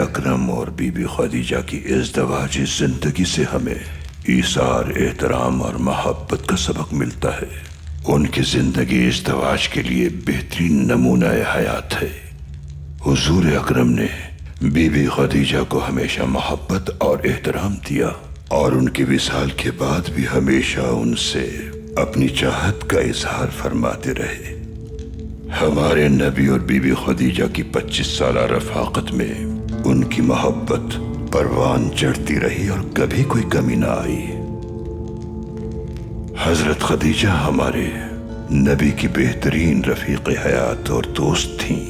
اکرم اور be be Khadija کی ازدواجی زندگی سے ہمیں ایثار، احترام اور محبت کا سبق ملتا ہے۔ ان کی زندگی ازدواج کے لیے بہترین نمونہ حیات ہے۔ حضور اکرم نے بی بی خدیجہ کو ہمیشہ محبت اور احترام دیا، اور ان کی وصال کے بعد بھی ہمیشہ ان سے اپنی چاہت کا اظہار فرماتے رہے۔ ہمارے نبی اور بی بی خدیجہ کی 25 سالہ رفاقت میں ان کی محبت پروان چڑھتی رہی اور کبھی کوئی کمی نہ آئی۔ حضرت خدیجہ ہمارے نبی کی بہترین رفیق حیات اور دوست تھیں۔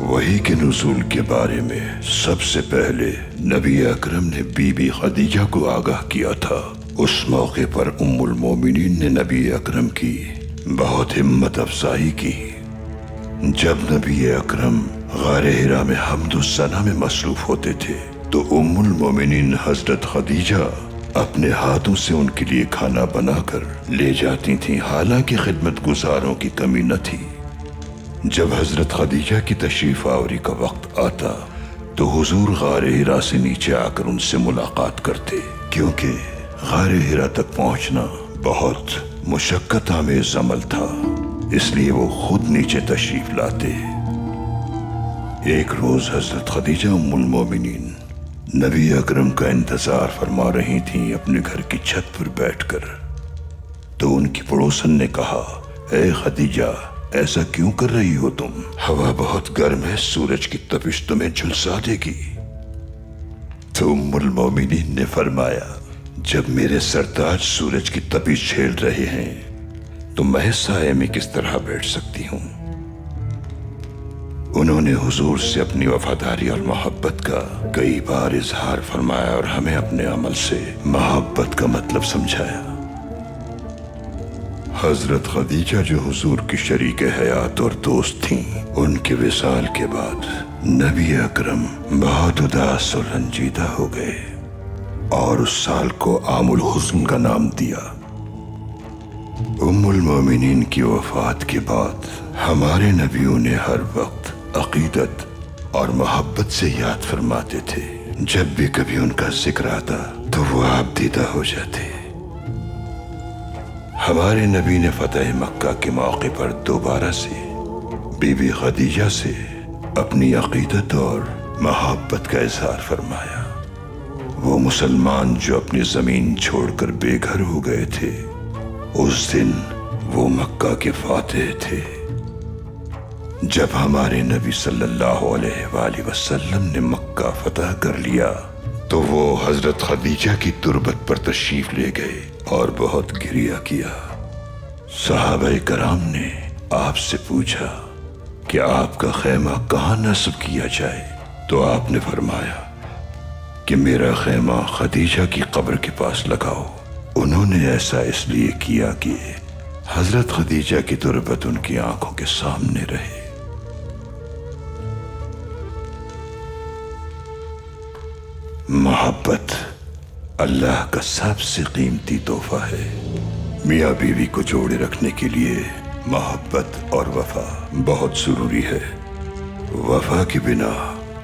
وحی کے نزول کے بارے میں سب سے پہلے نبی اکرم نے بی بی خدیجہ کو آگاہ کیا تھا۔ اس موقع پر ام المومنین نے نبی اکرم کی بہت ہمت افزائی کی۔ جب نبی اکرم غار حرا میں حمد و ثنا میں مصروف ہوتے تھے تو ام المومنین حضرت خدیجہ اپنے ہاتھوں سے ان کے لیے کھانا بنا کر لے جاتی تھیں، حالانکہ خدمت گزاروں کی کمی نہ تھی۔ جب حضرت خدیجہ کی تشریف آوری کا وقت آتا تو حضور غار حرا سے نیچے آ کر ان سے ملاقات کرتے، کیونکہ غار حرا تک پہنچنا بہت مشقت آمیز عمل تھا، اس لیے وہ خود نیچے تشریف لاتے۔ ایک روز حضرت خدیجہ ام المومنین نبی اکرم کا انتظار فرما رہی تھیں اپنے گھر کی چھت پر بیٹھ کر، تو ان کی پڑوسن نے کہا، اے خدیجہ، ایسا کیوں کر رہی ہو تم؟ ہوا بہت گرم ہے، سورج کی تپش تمہیں جھلسا دے گی۔ تو ام المومنین نے فرمایا، جب میرے سرتاج سورج کی تپش جھیل رہے ہیں تو میں سائے میں کس طرح بیٹھ سکتی ہوں؟ انہوں نے حضور سے اپنی وفاداری اور محبت کا کئی بار اظہار فرمایا اور ہمیں اپنے عمل سے محبت کا مطلب سمجھایا۔ حضرت خدیجہ جو حضور کی شریک حیات اور دوست تھیں، ان کے وصال کے بعد نبی اکرم بہت اداس اور رنجیدہ ہو گئے اور اس سال کو عام الحزن کا نام دیا۔ ام المومنین کی وفات کے بعد ہمارے نبی انہیں ہر وقت عقیدت اور محبت سے یاد فرماتے تھے۔ جب بھی کبھی ان کا ذکر آتا تو وہ آپ دیدہ ہو جاتے۔ ہمارے نبی نے فتح مکہ کے موقع پر دوبارہ سے بی بی خدیجہ سے اپنی عقیدت اور محبت کا اظہار فرمایا۔ وہ مسلمان جو اپنی زمین چھوڑ کر بے گھر ہو گئے تھے، اس دن وہ مکہ کے فاتح تھے۔ جب ہمارے نبی صلی اللہ علیہ وآلہ وسلم نے مکہ فتح کر لیا تو وہ حضرت خدیجہ کی تربت پر تشریف لے گئے اور بہت گریہ کیا۔ صحابہ کرام نے آپ سے پوچھا کہ آپ کا خیمہ کہاں نصب کیا جائے، تو آپ نے فرمایا کہ میرا خیمہ خدیجہ کی قبر کے پاس لگاؤ۔ انہوں نے ایسا اس لیے کیا کہ حضرت خدیجہ کی تربت ان کی آنکھوں کے سامنے رہے۔ محبت اللہ کا سب سے قیمتی تحفہ ہے۔ میاں بیوی کو جوڑے رکھنے کے لیے محبت اور وفا بہت ضروری ہے۔ وفا کے بنا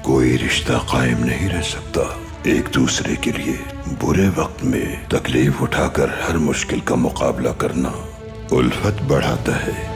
کوئی رشتہ قائم نہیں رہ سکتا۔ ایک دوسرے کے لیے برے وقت میں تکلیف اٹھا کر ہر مشکل کا مقابلہ کرنا الفت بڑھاتا ہے۔